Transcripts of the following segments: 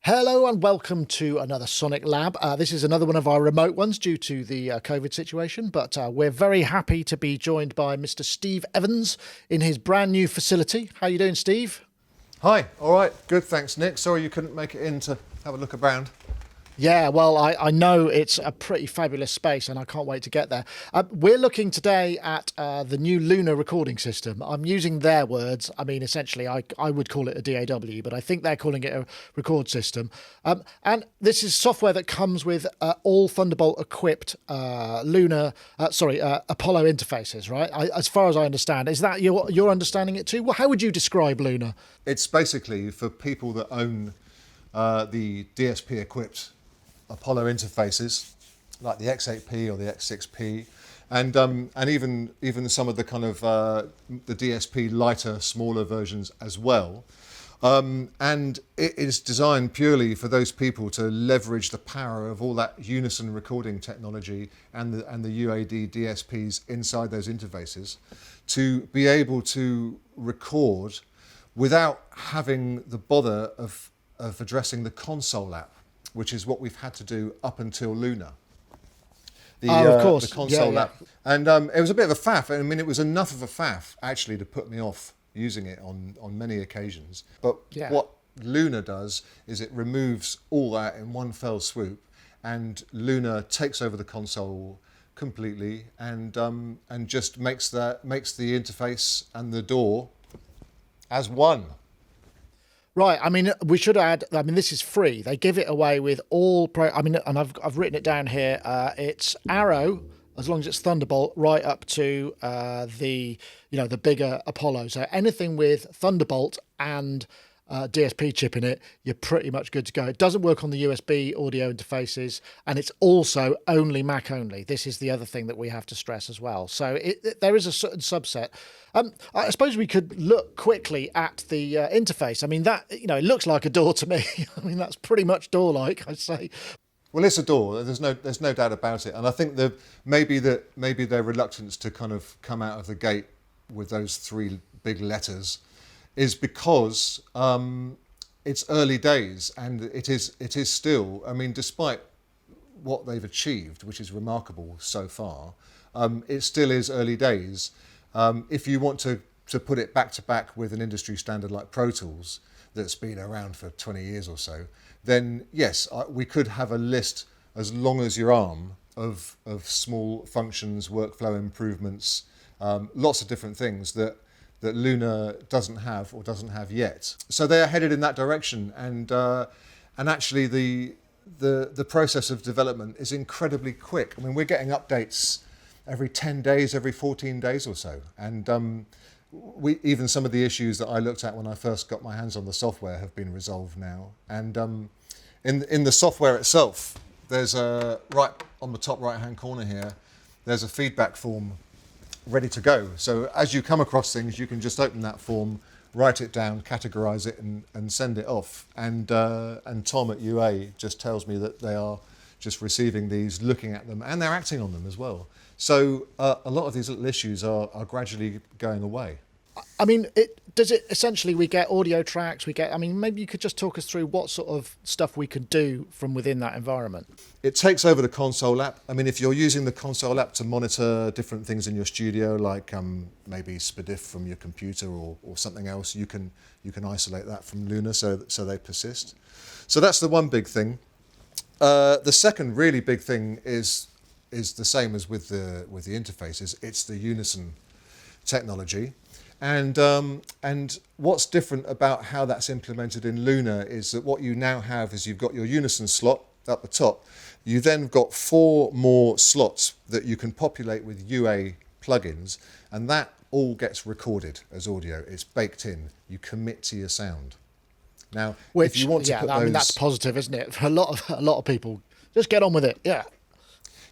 Hello and welcome to another SonicLAB. This is another one of our remote ones due to the COVID situation, but we're very happy to be joined by Mr. Steve Evans in his brand new facility. How are you doing, Steve? Hi, all right, good, thanks, Nick. Sorry you couldn't make it in to have a look around. Yeah, well, I know it's a pretty fabulous space and I can't wait to get there. We're looking today at the new Luna recording system. I'm using their words. I mean, essentially, I would call it a DAW, but I think they're calling it a record system. And this is software that comes with all Thunderbolt-equipped Apollo interfaces, right? As far as I understand. Is that your understanding it too? Well, how would you describe Luna? It's basically for people that own the DSP-equipped Apollo interfaces, like the X8P or the X6P, and even some of the kind of the DSP lighter, smaller versions as well. And it is designed purely for those people to leverage the power of all that Unison recording technology and the UAD DSPs inside those interfaces to be able to record without having the bother of addressing the console app, which is what we've had to do up until Luna. Of course. The console app. And it was a bit of a faff. I mean, it was enough of a faff, actually, to put me off using it on many occasions. But what Luna does is it removes all that in one fell swoop, and Luna takes over the console completely and just makes the interface and the DAW as one. Right. I mean, we should add. I mean, this is free. They give it away with all. And I've written it down here. It's Arrow, as long as it's Thunderbolt, right up to the bigger Apollo. So anything with Thunderbolt and DSP chip in it, you're pretty much good to go. It doesn't work on the USB audio interfaces, and it's also only Mac only. This is the other thing that we have to stress as well. So there is a certain subset. I suppose we could look quickly at the interface. I mean, that it looks like a DAW to me. I mean, that's pretty much DAW-like, I'd say. Well, it's a DAW. There's no doubt about it. And I think maybe their reluctance to kind of come out of the gate with those three big letters is because it's early days, and it is still. I mean, despite what they've achieved, which is remarkable so far, it still is early days. If you want to put it back to back with an industry standard like Pro Tools that's been around for 20 years or so, then yes, we could have a list as long as your arm of small functions, workflow improvements, lots of different things that Luna doesn't have yet. So they are headed in that direction, and actually the process of development is incredibly quick. I mean, we're getting updates every 10 days, every 14 days or so, and even some of the issues that I looked at when I first got my hands on the software have been resolved now. And in the software itself, there's right on the top right-hand corner here, there's a feedback form ready to go. So as you come across things, you can just open that form, write it down, categorize it, and send it off. And Tom at UA just tells me that they are just receiving these, looking at them, and they're acting on them as well. So a lot of these little issues are gradually going away. I mean, does it essentially, we get audio tracks, I mean, maybe you could just talk us through what sort of stuff we could do from within that environment. It takes over the console app. I mean, if you're using the console app to monitor different things in your studio, like maybe SPDIF from your computer or something else, you can isolate that from Luna so they persist. So that's the one big thing. The second really big thing is the same as with the interfaces. It's the Unison technology. And what's different about how that's implemented in Luna is that what you now have is you've got your Unison slot up the top. You then got 4 more slots that you can populate with UA plugins, and that all gets recorded as audio. It's baked in. You commit to your sound. Now, if you want to put those, I mean, that's positive, isn't it? For a lot of people, just get on with it. Yeah.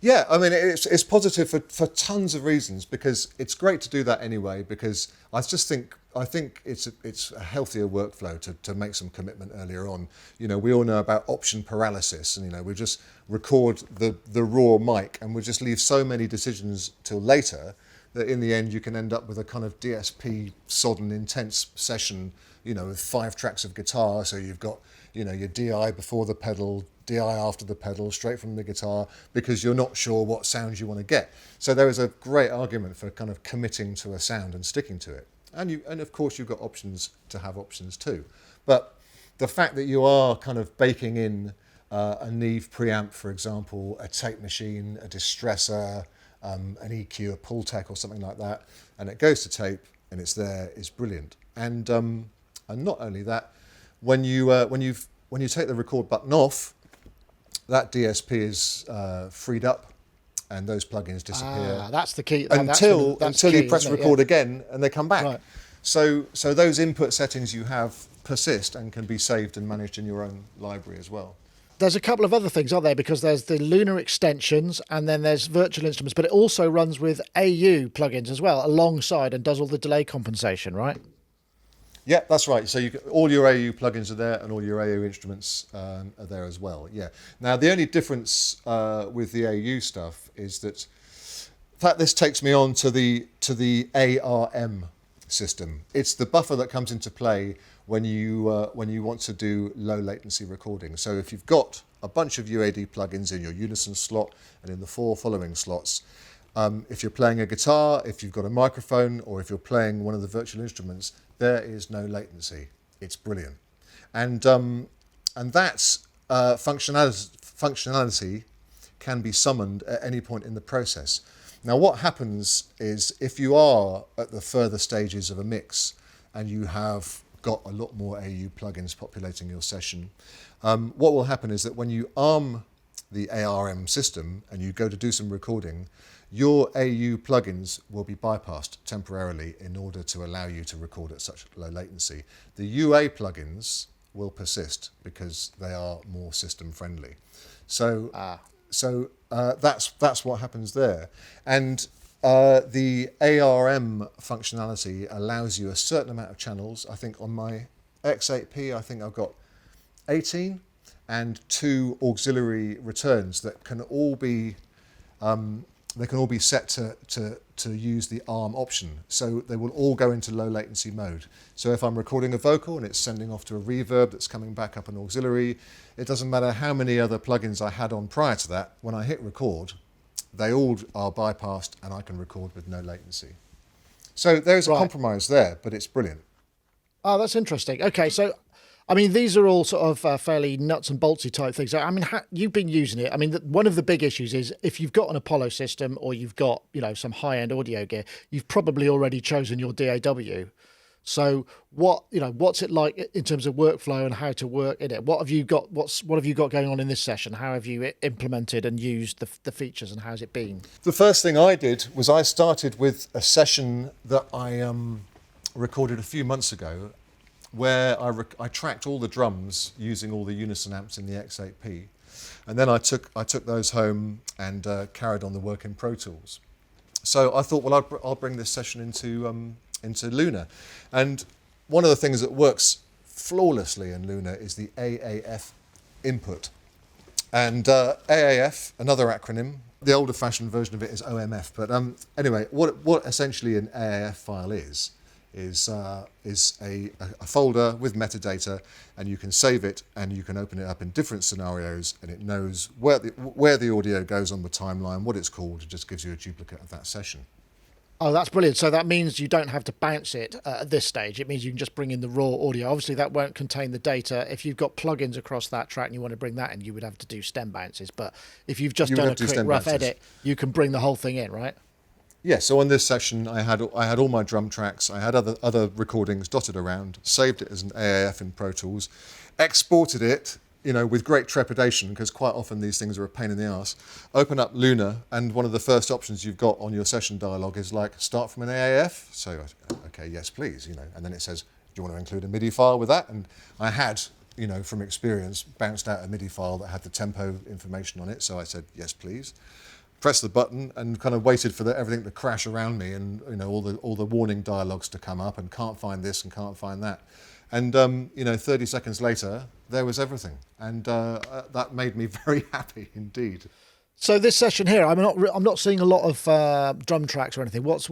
Yeah, I mean, it's positive for tons of reasons, because it's great to do that anyway, because I think it's a healthier workflow to make some commitment earlier on. We all know about option paralysis, and we just record the raw mic and we just leave so many decisions till later that in the end you can end up with a kind of DSP sodden intense session, with 5 tracks of guitar. So you've got your DI before the pedal, DI after the pedal, straight from the guitar, because you're not sure what sounds you want to get. So there is a great argument for kind of committing to a sound and sticking to it. And of course you've got options to have options too. But the fact that you are kind of baking in a Neve preamp, for example, a tape machine, a distressor, an EQ, a pull tech or something like that, and it goes to tape and it's there, is brilliant. And not only that, when you take the record button off, that DSP is freed up, and those plugins disappear. That's the key. Until key, you press record again and they come back. Right. So those input settings you have persist and can be saved and managed in your own library as well. There's a couple of other things, aren't there? Because there's the Luna extensions and then there's virtual instruments, but it also runs with AU plugins as well alongside and does all the delay compensation, right? Yeah, that's right. So all your AU plugins are there, and all your AU instruments are there as well. Yeah. Now the only difference with the AU stuff is that, in fact, this takes me on to the ARM system. It's the buffer that comes into play when you want to do low latency recording. So if you've got a bunch of UAD plugins in your Unison slot and in the 4 following slots, if you're playing a guitar, if you've got a microphone, or if you're playing one of the virtual instruments, there is no latency. It's brilliant. And that's functionality can be summoned at any point in the process. Now what happens is, if you are at the further stages of a mix and you have got a lot more AU plugins populating your session, what will happen is that when you arm the ARM system and you go to do some recording, your AU plugins will be bypassed temporarily in order to allow you to record at such low latency. The UA plugins will persist because they are more system friendly. So that's what happens there. And the ARM functionality allows you a certain amount of channels. I think on my X8P, I think I've got 18 and 2 auxiliary returns that can all be set to use the ARM option. So they will all go into low latency mode. So if I'm recording a vocal and it's sending off to a reverb that's coming back up an auxiliary, it doesn't matter how many other plugins I had on prior to that, when I hit record, they all are bypassed and I can record with no latency. So there's a compromise there, but it's brilliant. Oh, that's interesting. Okay, so I mean, these are all sort of fairly nuts and boltsy type things. I mean, you've been using it. I mean, one of the big issues is if you've got an Apollo system or you've got, some high-end audio gear, you've probably already chosen your DAW. So what's it like in terms of workflow and how to work in it? What have you got? What have you got going on in this session? How have you implemented and used the features, and how's it been? The first thing I did was I started with a session that I recorded a few months ago, where I tracked all the drums using all the Unison amps in the X8P, and then I took those home and carried on the work in Pro Tools. So I thought, well, I'll bring this session into Luna, and one of the things that works flawlessly in Luna is the AAF input, and AAF, another acronym. The older-fashioned version of it is OMF, but anyway, what essentially an AAF file is a folder with metadata, and you can save it and you can open it up in different scenarios, and it knows where the audio goes on the timeline, what it's called. It just gives you a duplicate of that session. Oh, that's brilliant. So that means you don't have to bounce it at this stage. It means you can just bring in the raw audio. Obviously, that won't contain the data. If you've got plugins across that track and you want to bring that in, you would have to do stem bounces. But if you've just done a quick rough edit, you can bring the whole thing in, right? Yeah, so on this session, I had all my drum tracks, I had other recordings dotted around, saved it as an AAF in Pro Tools, exported it, with great trepidation, because quite often these things are a pain in the arse. Open up Luna, and one of the first options you've got on your session dialog is like, start from an AAF. So, okay, yes, please, and then it says, do you want to include a MIDI file with that? And I had, from experience, bounced out a MIDI file that had the tempo information on it, so I said, yes, please. Pressed the button and kind of waited for everything to crash around me, and all the warning dialogues to come up, and can't find this and can't find that, and 30 seconds later there was everything, and that made me very happy indeed. So this session here, I'm not seeing a lot of drum tracks or anything. What's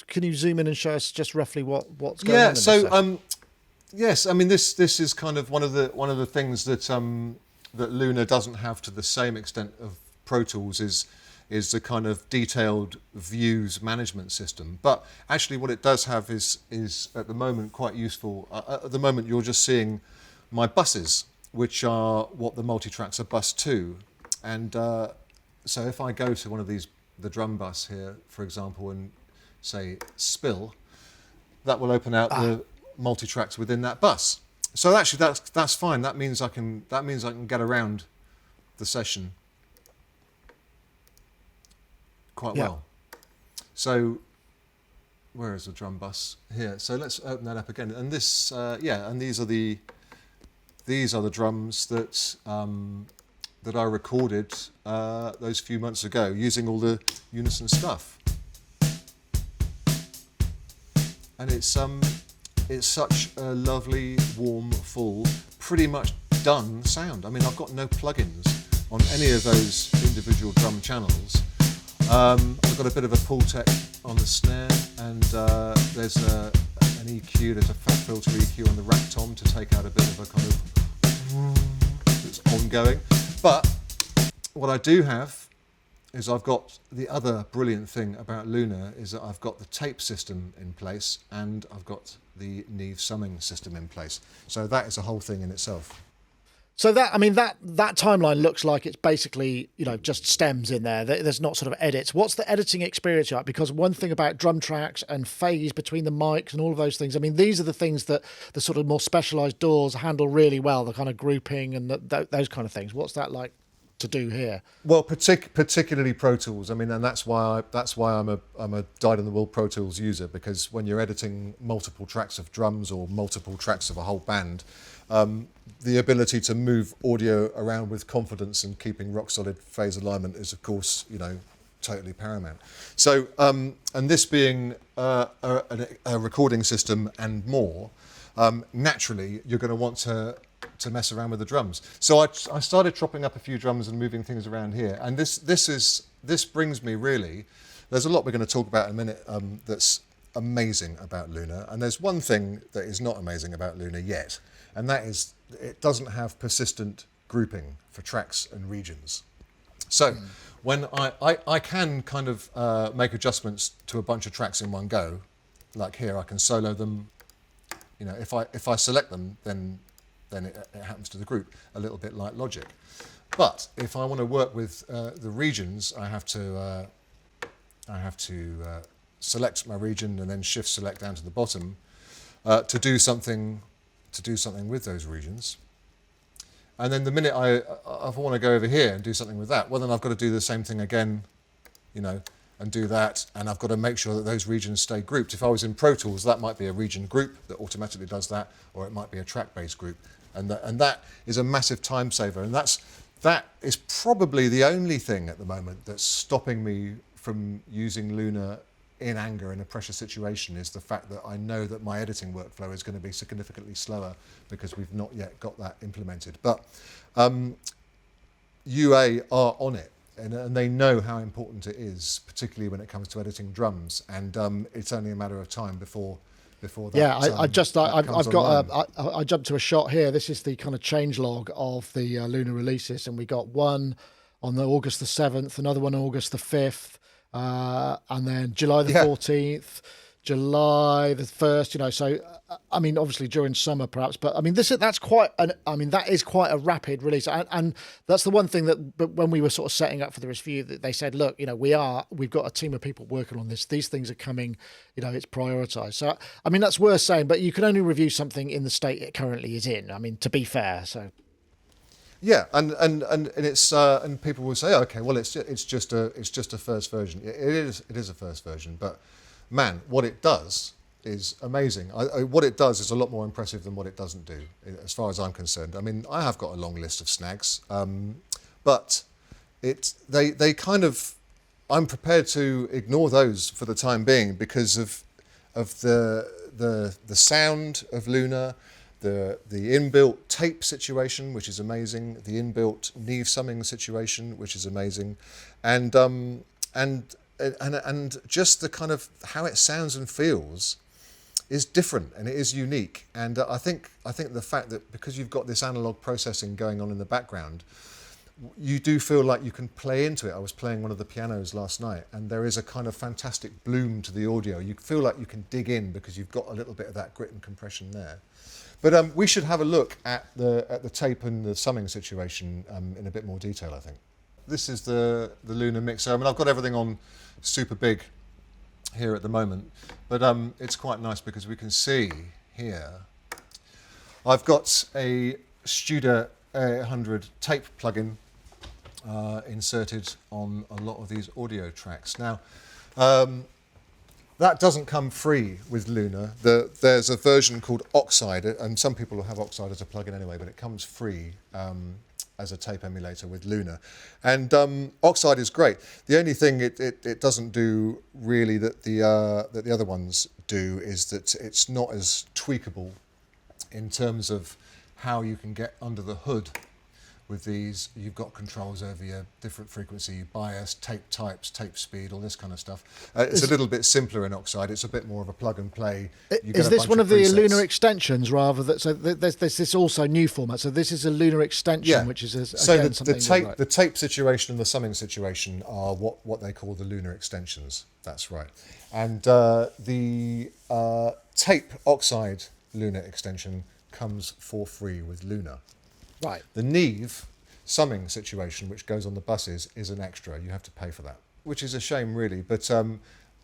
can you zoom in and show us just roughly what's going on in this session? Yes, I mean this is kind of one of the things that that Luna doesn't have to the same extent of Pro Tools is the kind of detailed views management system. But actually, what it does have is at the moment quite useful. At the moment, you're just seeing my buses, which are what the multi-tracks are bus to, and so if I go to one of these, the drum bus here, for example, and say spill, that will open out the multi-tracks within that bus. So actually that's fine. That means I can get around the session quite well. So where is the drum bus? Here. So let's open that up again. And this and these are the drums that that I recorded those few months ago using all the Unison stuff. And it's such a lovely, warm, full, pretty much done sound. I mean, I've got no plugins on any of those individual drum channels. I've got a bit of a pull tech on the snare, and there's an EQ, there's a fat filter EQ on the rack tom to take out a bit of a kind of that's ongoing. But what I do have is I've got the other brilliant thing about Luna is that I've got the tape system in place and I've got the Neve summing system in place. So that is a whole thing in itself. So that timeline looks like it's basically, just stems in there. There's not sort of edits. What's the editing experience like? Because one thing about drum tracks and phase between the mics and all of those things, I mean, these are the things that the sort of more specialized DAWs handle really well, the kind of grouping and those kind of things. What's that like to do here? Well, particularly Pro Tools. I mean, and that's why I'm a dyed-in-the-wool Pro Tools user, because when you're editing multiple tracks of drums or multiple tracks of a whole band, the ability to move audio around with confidence and keeping rock solid phase alignment is, of course, totally paramount. So, and this being a recording system and more, naturally you're going to want to mess around with the drums. So I started chopping up a few drums and moving things around here. And this brings me really, there's a lot we're going to talk about in a minute that's amazing about Luna. And there's one thing that is not amazing about Luna yet, and that is it doesn't have persistent grouping for tracks and regions. So when I can kind of make adjustments to a bunch of tracks in one go, like here I can solo them. If I select them, then it happens to the group, a little bit like Logic. But if I want to work with the regions, I have to select my region and then shift select down to the bottom to do something with those regions. And then the minute I want to go over here and do something with that, well, then I've got to do the same thing again, and do that, and I've got to make sure that those regions stay grouped. If I was in Pro Tools, that might be a region group that automatically does that, or it might be a track-based group, and that is a massive time saver. And that is probably the only thing at the moment that's stopping me from using Luna in anger in a pressure situation, is the fact that I know that my editing workflow is going to be significantly slower because we've not yet got that implemented. But UA are on it. And they know how important it is, particularly when it comes to editing drums. And it's only a matter of time before that. Yeah, I jumped to a shot here. This is the kind of change log of the Luna releases, and we got one on August the 7th, another one on August the 5th, and then July the 14th, July the 1st. So I mean, obviously during summer perhaps, but I mean that is quite a rapid release, and that's the one thing that when we were sort of setting up for the review, that they said, look, we've got a team of people working on this. These things are coming, it's prioritized. So I mean that's worth saying, but you can only review something in the state it currently is in. I mean, to be fair, so. Yeah, and it's and people will say, okay, well it's just a first version. It is a first version, but man, what it does is amazing. What it does is a lot more impressive than what it doesn't do, as far as I'm concerned. I mean, I have got a long list of snags, but they kind of, I'm prepared to ignore those for the time being because of the sound of Luna, the inbuilt tape situation, which is amazing, the inbuilt Neve summing situation, which is amazing, and just the kind of how it sounds and feels is different and it is unique. And I think the fact that because you've got this analog processing going on in the background, you do feel like you can play into it. I was playing one of the pianos last night, and there is a kind of fantastic bloom to the audio. You feel like you can dig in because you've got a little bit of that grit and compression there. But we should have a look at the tape and the summing situation in a bit more detail, I think. This is the Luna mixer. I mean, I've got everything on super big here at the moment, but it's quite nice because we can see here I've got a Studer A100 tape plugin inserted on a lot of these audio tracks. Now, that doesn't come free with Luna. There's a version called Oxide, and some people will have Oxide as a plugin anyway, but it comes free as a tape emulator with Luna. And Oxide is great. The only thing it doesn't do really that the other ones do is that it's not as tweakable in terms of how you can get under the hood with these. You've got controls over your different frequency, bias, tape types, tape speed, all this kind of stuff. It's a little bit simpler in Oxide. It's a bit more of a plug and play. Is this one of the Luna extensions rather than, so there's this also new format. So this is a Luna extension, which is the tape situation and the summing situation are what they call the Luna extensions. That's right. And the tape Oxide Luna extension comes for free with Luna. Right. The Neve summing situation, which goes on the buses, is an extra. You have to pay for that, which is a shame, really. But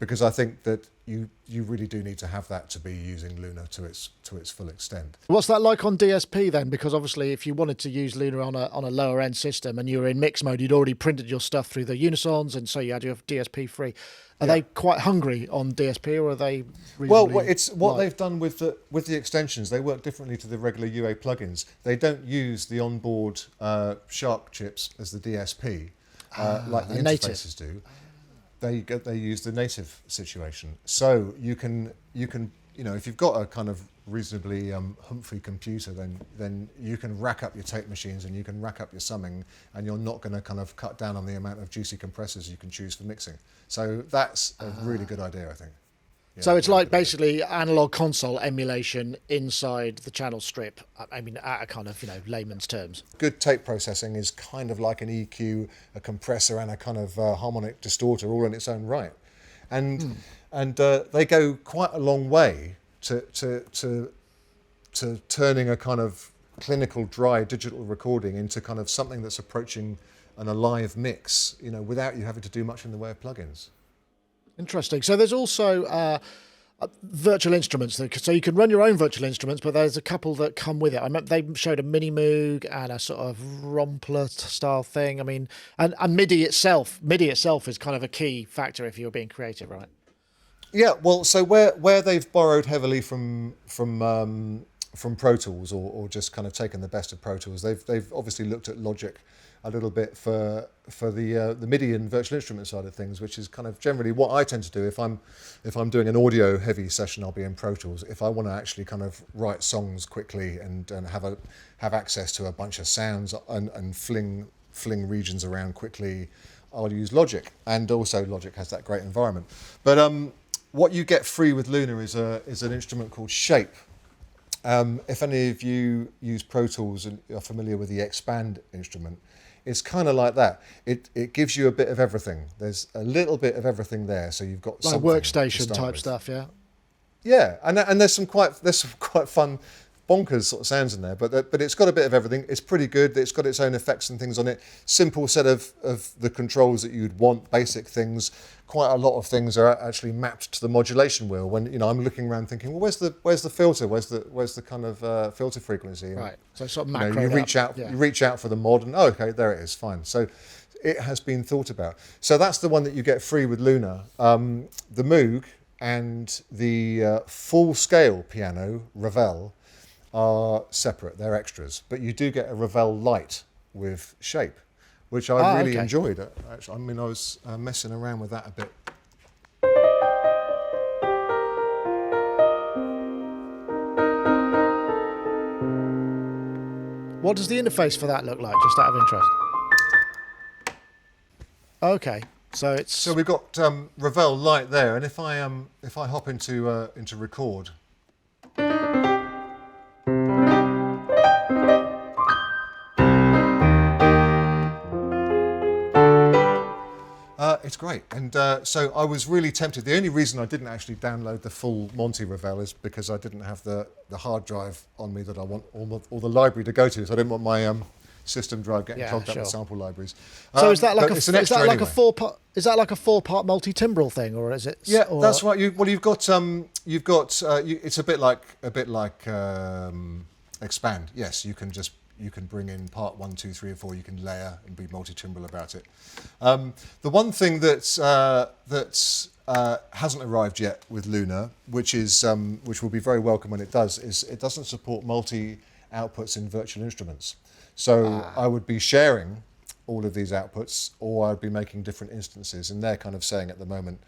because I think that you really do need to have that to be using Luna to its full extent. What's that like on DSP then? Because obviously, if you wanted to use Luna on a lower end system and you were in mix mode, you'd already printed your stuff through the Unisons, and so you had your DSP free. Are they quite hungry on DSP, or are they reasonably Well, it's what they've done with the extensions. They work differently to the regular UA plugins. They don't use the onboard Shark chips as the DSP like the interfaces do. They use the native situation. So you can if you've got a kind of reasonably Humphrey computer, then you can rack up your tape machines and you can rack up your summing, and you're not going to kind of cut down on the amount of juicy compressors you can choose for mixing. So that's a really good idea, I think. Yeah, so it's like basically analog console emulation inside the channel strip. I mean, at a kind of layman's terms. Good tape processing is kind of like an EQ, a compressor, and a kind of harmonic distorter all in its own right, and they go quite a long way to turning a kind of clinical dry digital recording into kind of something that's approaching an alive mix, without you having to do much in the way of plugins. Interesting. So there's also virtual instruments. So you can run your own virtual instruments, but there's a couple that come with it. I remember they showed a Mini Moog and a sort of Rompler style thing. I mean, and MIDI itself is kind of a key factor if you're being creative, right? Yeah. Well, so where they've borrowed heavily from Pro Tools or just kind of taken the best of Pro Tools, they've obviously looked at Logic a little bit for the MIDI and virtual instrument side of things, which is kind of generally what I tend to do. If I'm doing an audio heavy session, I'll be in Pro Tools. If I want to actually kind of write songs quickly and have access to a bunch of sounds and fling regions around quickly, I'll use Logic. And also Logic has that great environment. But what you get free with Luna is an instrument called Shape. If any of you use Pro Tools and are familiar with the Expand instrument, it's kind of like that. It gives you a bit of everything. There's a little bit of everything there, so you've got like workstation type stuff, yeah. Yeah, and there's some quite fun bonkers sort of sounds in there, but it's got a bit of everything. It's pretty good. It's got its own effects and things on it. Simple set of the controls that you'd want, basic things. Quite a lot of things are actually mapped to the modulation wheel. When I'm looking around thinking, well, where's the filter? Where's the kind of filter frequency? Right. So sort of macro. You reach out for the mod, and okay, there it is. Fine. So it has been thought about. So that's the one that you get free with Luna. The Moog and the full-scale piano Ravel are separate. They're extras, but you do get a Ravel Lite with Shape, which I really enjoyed. Actually, I mean, I was messing around with that a bit. What does the interface for that look like, just out of interest? Okay, so we've got Ravel Lite there, and if I hop into record, it's great. And so I was really tempted. The only reason I didn't actually download the full Monty Ravel is because I didn't have the hard drive on me that I want all the library to go to. So I didn't want my system drive getting clogged up with sample libraries. So is that like a a four-part multi-timbral thing, or is it? Yeah, that's right. You've got it's a bit like Expand. Yes, you can bring in part 1, 2, 3, or 4. You can layer and be multi-timbral about it. The one thing that hasn't arrived yet with Luna, which will be very welcome when it does, is it doesn't support multi outputs in virtual instruments. So I would be sharing all of these outputs, or I'd be making different instances, and they're kind of saying at the moment,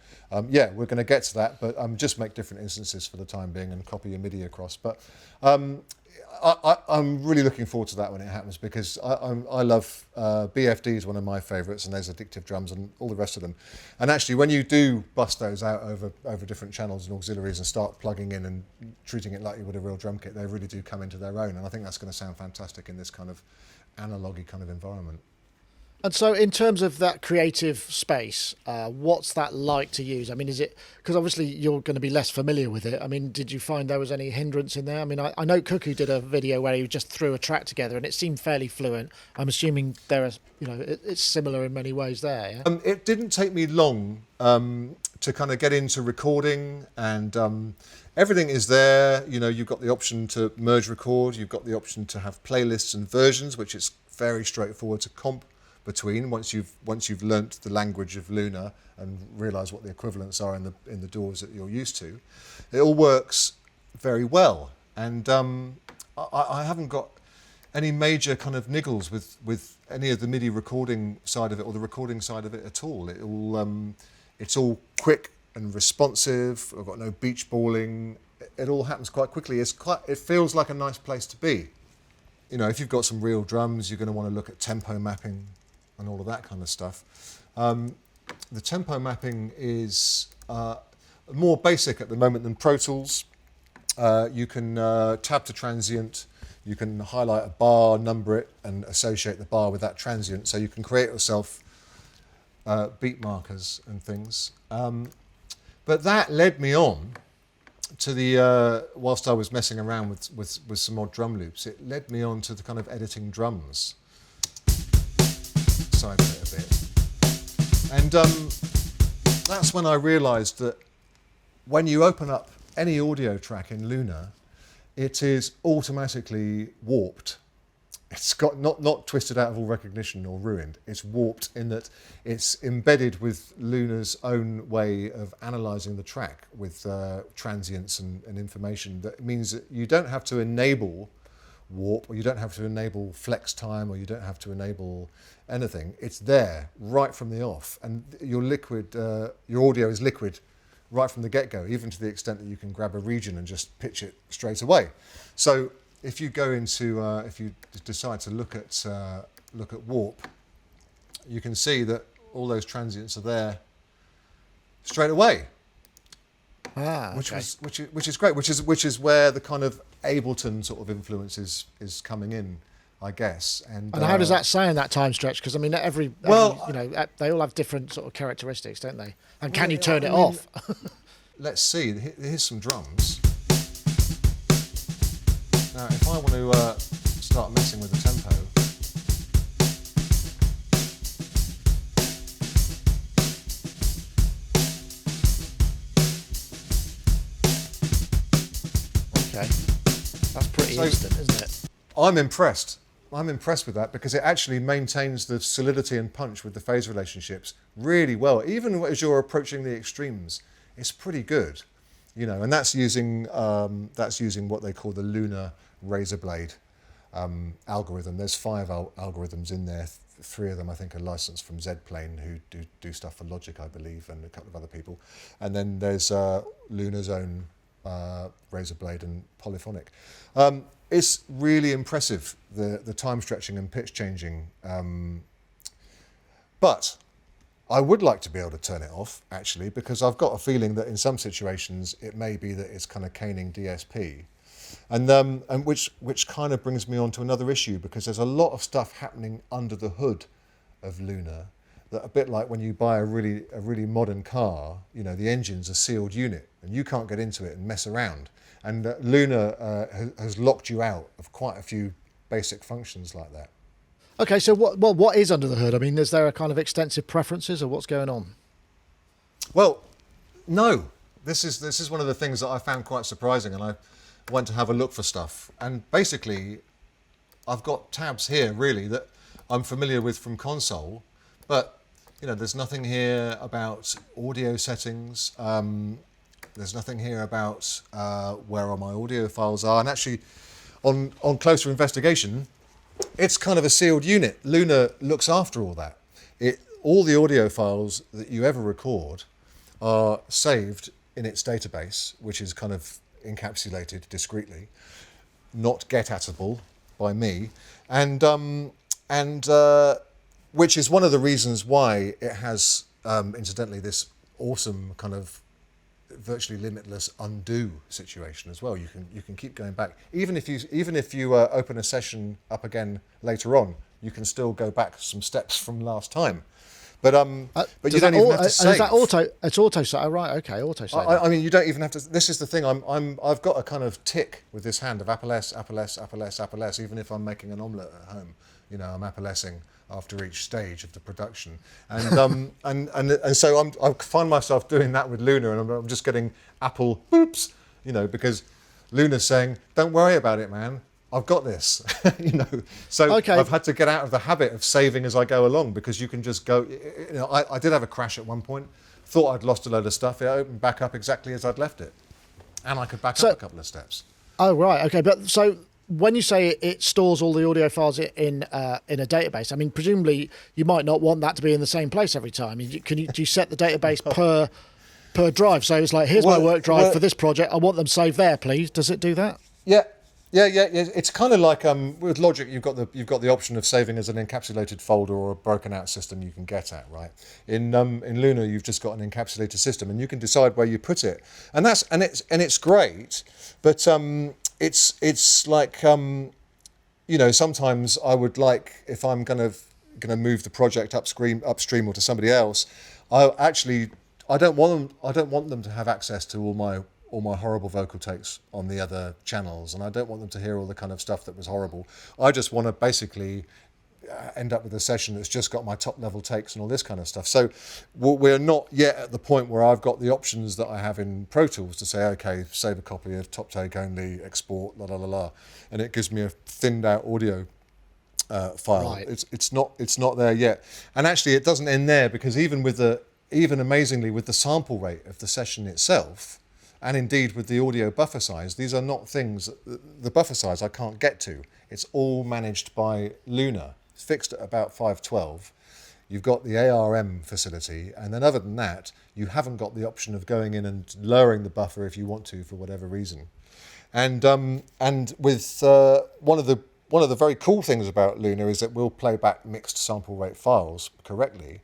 yeah, we're going to get to that, but just make different instances for the time being and copy your MIDI across. But I'm really looking forward to that when it happens, because I love BFD is one of my favourites, and there's Addictive Drums and all the rest of them. And actually, when you do bust those out over different channels and auxiliaries and start plugging in and treating it like you would a real drum kit, they really do come into their own. And I think that's going to sound fantastic in this kind of analogy kind of environment. And so in terms of that creative space, what's that like to use? I mean, is it, because obviously you're going to be less familiar with it. I mean, did you find there was any hindrance in there? I mean, I know Cuckoo did a video where he just threw a track together and it seemed fairly fluent. I'm assuming it's similar in many ways there. Yeah? It didn't take me long to kind of get into recording, and everything is there. You know, you've got the option to merge record. You've got the option to have playlists and versions, which is very straightforward to comp between once you've learnt the language of Luna and realise what the equivalents are in the DAWs that you're used to. It all works very well, and I haven't got any major kind of niggles with any of the MIDI recording side of it or the recording side of it at all. It's all quick and responsive. I've got no beach balling. It all happens quite quickly. It feels like a nice place to be. You know, if you've got some real drums, you're going to want to look at tempo mapping and all of that kind of stuff. The tempo mapping is more basic at the moment than Pro Tools. You can tab to transient, you can highlight a bar, number it, and associate the bar with that transient, so you can create yourself beat markers and things. But that led me on to the, whilst I was messing around with some odd drum loops, it led me on to the kind of editing drums side of it a bit. And that's when I realised that when you open up any audio track in Luna, it is automatically warped. It's got not twisted out of all recognition or ruined. It's warped in that it's embedded with Luna's own way of analysing the track with transients and information. That means that you don't have to enable warp, or you don't have to enable flex time, or you don't have to enable anything. It's there right from the off, and your audio is liquid right from the get-go, even to the extent that you can grab a region and just pitch it straight away. So if you go into, if you decide to look at warp, you can see that all those transients are there straight away. Which is great. Which is where the kind of Ableton sort of influence is coming in, I guess. And how does that sound, that time stretch? Because I mean, every they all have different sort of characteristics, don't they? And can you turn it off? Let's see. Here's some drums. Now, if I want to start messing with the tempo. Okay, that's pretty instant, isn't it? I'm impressed. I'm impressed with that, because it actually maintains the solidity and punch with the phase relationships really well. Even as you're approaching the extremes, it's pretty good, you know. And that's using what they call the Luna razor blade algorithm. There's 5 algorithms in there. 3 of them I think are licensed from Zplane, who do stuff for Logic, I believe, and a couple of other people. And then there's Luna's own razor blade and polyphonic. It's really impressive, the time stretching and pitch changing. But I would like to be able to turn it off, actually, because I've got a feeling that in some situations it may be that it's kind of caning DSP. And which kind of brings me on to another issue, because there's a lot of stuff happening under the hood of Luna that a bit like when you buy a really modern car, you know, the engine's a sealed unit and you can't get into it and mess around. And Luna has locked you out of quite a few basic functions like that. Okay, so what is under the hood? I mean, is there a kind of extensive preferences or what's going on? Well, no. This is one of the things that I found quite surprising, and I went to have a look for stuff. And basically, I've got tabs here really that I'm familiar with from console, but you know, there's nothing here about audio settings. There's nothing here about where all my audio files are. And actually, on closer investigation, it's kind of a sealed unit. Luna looks after all that. All the audio files that you ever record are saved in its database, which is kind of encapsulated discreetly, not get-atable by me, and which is one of the reasons why it has, incidentally, this awesome kind of virtually limitless undo situation as well. You can keep going back, even if you open a session up again later on, you can still go back some steps from last time. But you don't even have to save. Is that auto? It's auto save. Oh, right. Okay. Auto save. I mean, you don't even have to. This is the thing. I've got a kind of tick with this hand of Appalese, Appalese, Appalese, Appalese. Even if I'm making an omelette at home, you know, I'm Appalesing after each stage of the production, and and so I find myself doing that with Luna, and I'm just getting Apple boops, you know, because Luna's saying, "Don't worry about it, man. I've got this," you know. So okay. I've had to get out of the habit of saving as I go along, because you can just go. You know, I did have a crash at one point. Thought I'd lost a load of stuff. It opened back up exactly as I'd left it, and I could back up a couple of steps. Oh right, okay. But so when you say it stores all the audio files in a database, I mean, presumably you might not want that to be in the same place every time. Do you set the database per drive? So it's like, here's my work drive for this project. I want them saved there, please. Does it do that? Yeah. Yeah. It's kind of like with Logic, you've got the option of saving as an encapsulated folder or a broken out system you can get at, right? In Luna, you've just got an encapsulated system, and you can decide where you put it, and it's great, but it's like you know, sometimes I would like, if I'm gonna move the project upstream or to somebody else, I don't want them to have access to all my horrible vocal takes on the other channels, and I don't want them to hear all the kind of stuff that was horrible. I just want to basically end up with a session that's just got my top level takes and all this kind of stuff. So we're not yet at the point where I've got the options that I have in Pro Tools to say, okay, save a copy of top take only, export, la la la la, and it gives me a thinned out audio file. Right. It's not there yet, and actually it doesn't end there, because even amazingly with the sample rate of the session itself, and indeed with the audio buffer size, these are not things, the buffer size I can't get to. It's all managed by Luna. It's fixed at about 512. You've got the ARM facility, and then other than that, you haven't got the option of going in and lowering the buffer if you want to for whatever reason. And with one of the very cool things about Luna is that we'll play back mixed sample rate files correctly,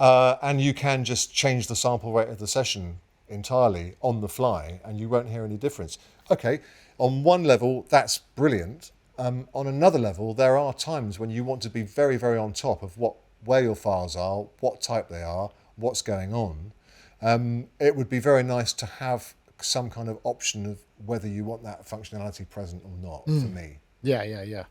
and you can just change the sample rate of the session entirely on the fly, and you won't hear any difference. Okay, on one level that's brilliant. On another level, there are times when you want to be very, very on top of where your files are, what type they are, what's going on. It would be very nice to have some kind of option of whether you want that functionality present or not. For me. Yeah.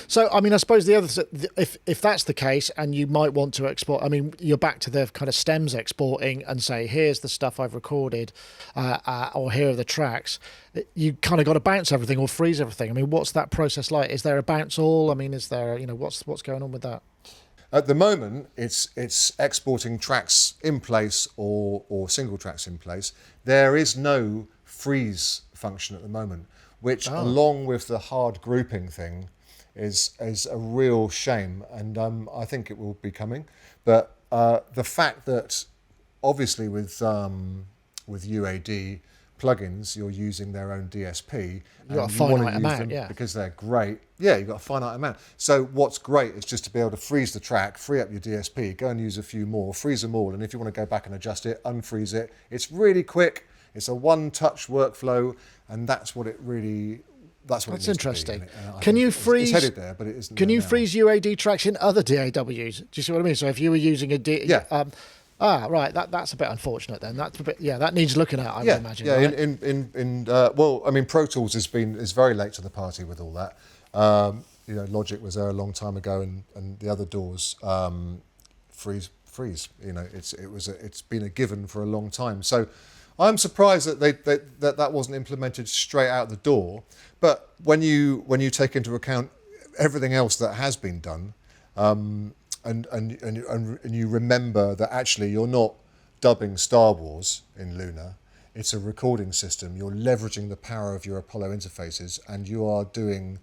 So, I mean, I suppose the other, if that's the case, and you might want to export, I mean, you're back to the kind of stems exporting and say, here's the stuff I've recorded, or here are the tracks. You kind of got to bounce everything or freeze everything. I mean, what's that process like? Is there a bounce all? I mean, is there, you know, what's going on with that? At the moment, it's exporting tracks in place or single tracks in place. There is no freeze function at the moment, which along with the hard grouping thing is a real shame, and I think it will be coming. But the fact that obviously with UAD plugins you're using their own DSP, you've got a finite amount, because they're great. Yeah, you've got a finite amount. So what's great is just to be able to freeze the track, free up your DSP, go and use a few more, freeze them all, and if you want to go back and adjust it, unfreeze it. It's really quick. It's a one-touch workflow, and that's what it really that's what That's it needs interesting. to be. And I Can think you it's freeze? headed there, but it isn't. Can there you now. freeze UAD tracks in other DAWs? Do you see what I mean? So if you were using a Yeah. right, that's a bit unfortunate then. That's a bit, that needs looking at, I would imagine. Yeah, Right? well, I mean, Pro Tools is very late to the party with all that. Logic was there a long time ago, and the other DAWs, freeze. It's been a given for a long time. So I'm surprised that that wasn't implemented straight out the door. But when you take into account everything else that has been done, and you remember that actually you're not dubbing Star Wars in Luna, it's a recording system. You're leveraging the power of your Apollo interfaces, and you are doing,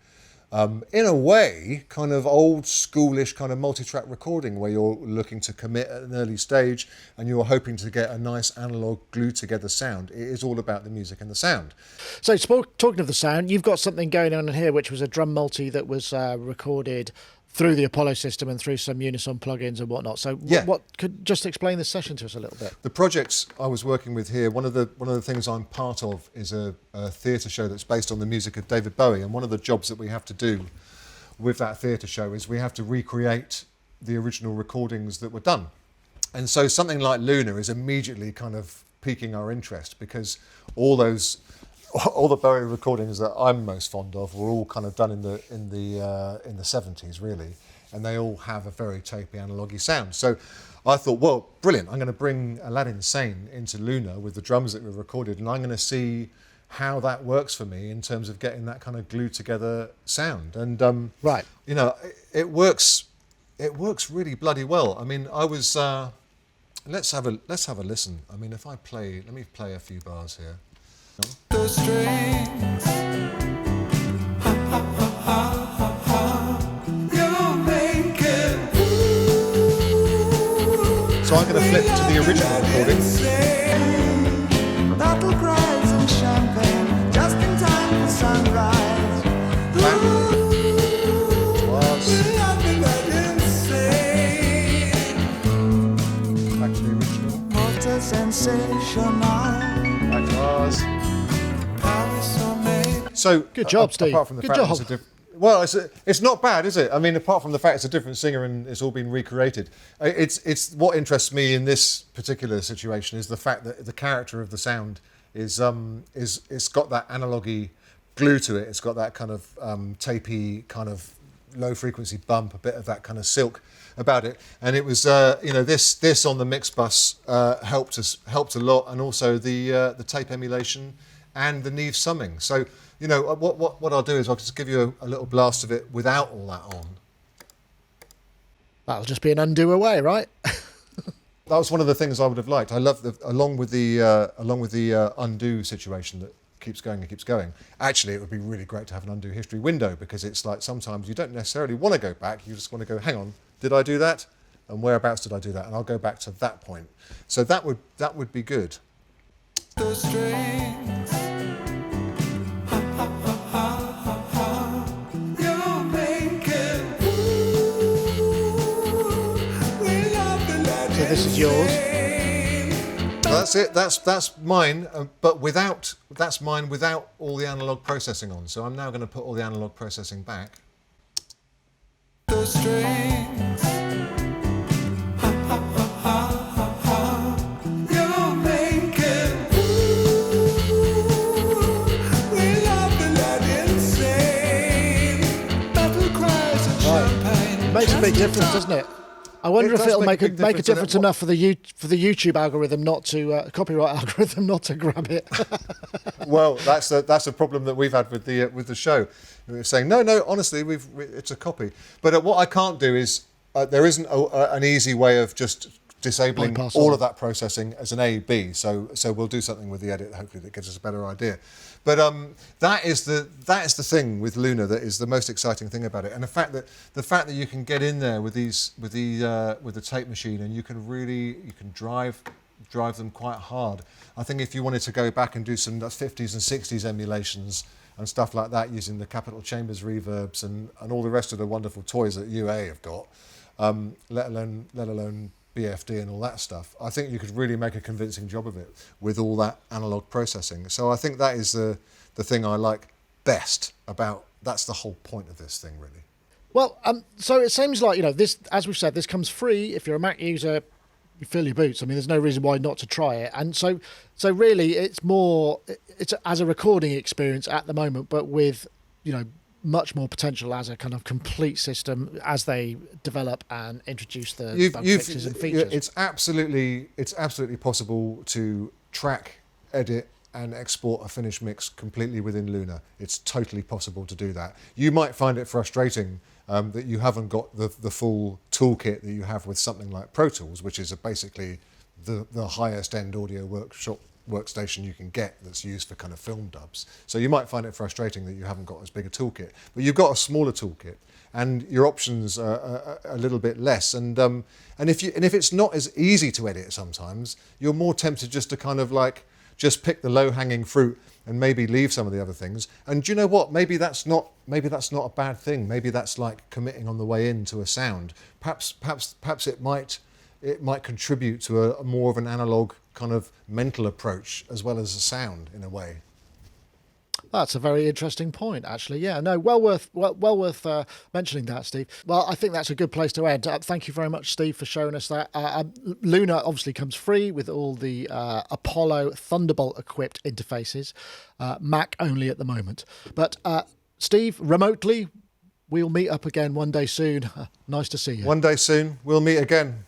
in a way, kind of old schoolish kind of multi-track recording where you're looking to commit at an early stage and you're hoping to get a nice analog glued together sound. It is all about the music and the sound. So talking of the sound, you've got something going on in here, which was a drum multi that was recorded through the Apollo system and through some Unison plugins and whatnot. So what could just explain this session to us a little bit? The projects I was working with here, one of the things I'm part of is a theatre show that's based on the music of David Bowie, and one of the jobs that we have to do with that theatre show is we have to recreate the original recordings that were done. And so something like Luna is immediately kind of piquing our interest, because all the Bowie recordings that I'm most fond of were all kind of done in the 70s, really, and they all have a very tapey analogy sound. So I thought, well, brilliant, I'm going to bring Aladdin Sane into Luna with the drums that we recorded, and I'm going to see how that works for me in terms of getting that kind of glued together sound. And Right. It works really bloody well. I mean, I was let's have a listen. I mean, let me play a few bars here. The strings, you make it. So I'm going to flip to the original recording. Battle cries and champagne, just in time for sunrise. Back to the original. Motor sensational. Back to ours. Paris or May. So Good job, Steve. Apart from the Good fact job. it's not bad, is it? I mean, apart from the fact it's a different singer and it's all been recreated, it's what interests me in this particular situation is the fact that the character of the sound is it's got that analogy glue to it. It's got that kind of tapey kind of low frequency bump, a bit of that kind of silk about it, and it was this on the mix bus helped a lot, and also the tape emulation and the Neve summing. So what I'll do is I'll just give you a little blast of it without all that on. That'll just be an undo away, right? That was one of the things I would have liked. I love along with the undo situation that keeps going and keeps going. Actually, it would be really great to have an undo history window, because it's like sometimes you don't necessarily want to go back. You just want to go, hang on, did I do that? And whereabouts did I do that? And I'll go back to that point. So that would be good. The strings. You make it. We love the Latin. So this is yours. That's it. That's mine. But that's mine without all the analog processing on. So I'm now going to put all the analog processing back. The strings. You make it. We love the Latin same. Battle cries and champagne. Makes a big difference, doesn't it? I wonder It if does it'll make make a big a difference, difference and enough for the YouTube algorithm not to copyright algorithm not to grab it. Well, that's a problem that we've had with the show. We were saying no, honestly, it's a copy. But what I can't do is there isn't an easy way of just disabling Bypass all on. of that processing as an A B. So we'll do something with the edit, hopefully, that gives us a better idea. But that is the thing with Luna that is the most exciting thing about it, and the fact that you can get in there with the tape machine, and you can drive them quite hard. I think if you wanted to go back and do some 50s and 60s emulations and stuff like that using the Capitol Chambers reverbs and all the rest of the wonderful toys that UA have got, let alone BFD and all that stuff, I think you could really make a convincing job of it with all that analog processing. So I think that is the thing I like best about. That's the whole point of this thing, really. Well, so it seems like, this, as we've said, this comes free. If you're a Mac user, you fill your boots. I mean, there's no reason why not to try it. And so really, it's as a recording experience at the moment, but with, much more potential as a kind of complete system as they develop and introduce the bug fixes and features. It's absolutely possible to track, edit, and export a finished mix completely within Luna. It's totally possible to do that. You might find it frustrating that you haven't got the full toolkit that you have with something like Pro Tools, which is basically the highest end audio workstation you can get that's used for kind of film dubs. So you might find it frustrating that you haven't got as big a toolkit, but you've got a smaller toolkit and your options are a little bit less. And if it's not as easy to edit sometimes, you're more tempted just to kind of like just pick the low-hanging fruit and maybe leave some of the other things. And do you know what? Maybe that's not a bad thing. Maybe that's like committing on the way into a sound. Perhaps it might contribute to a more of an analog kind of mental approach as well as a sound in a way. That's a very interesting point, actually. Yeah, no, well worth mentioning that, Steve. Well, I think that's a good place to end. Thank you very much, Steve, for showing us that. Luna obviously comes free with all the Apollo Thunderbolt-equipped interfaces. Mac only at the moment. But Steve, remotely, we'll meet up again one day soon. Nice to see you. One day soon, we'll meet again.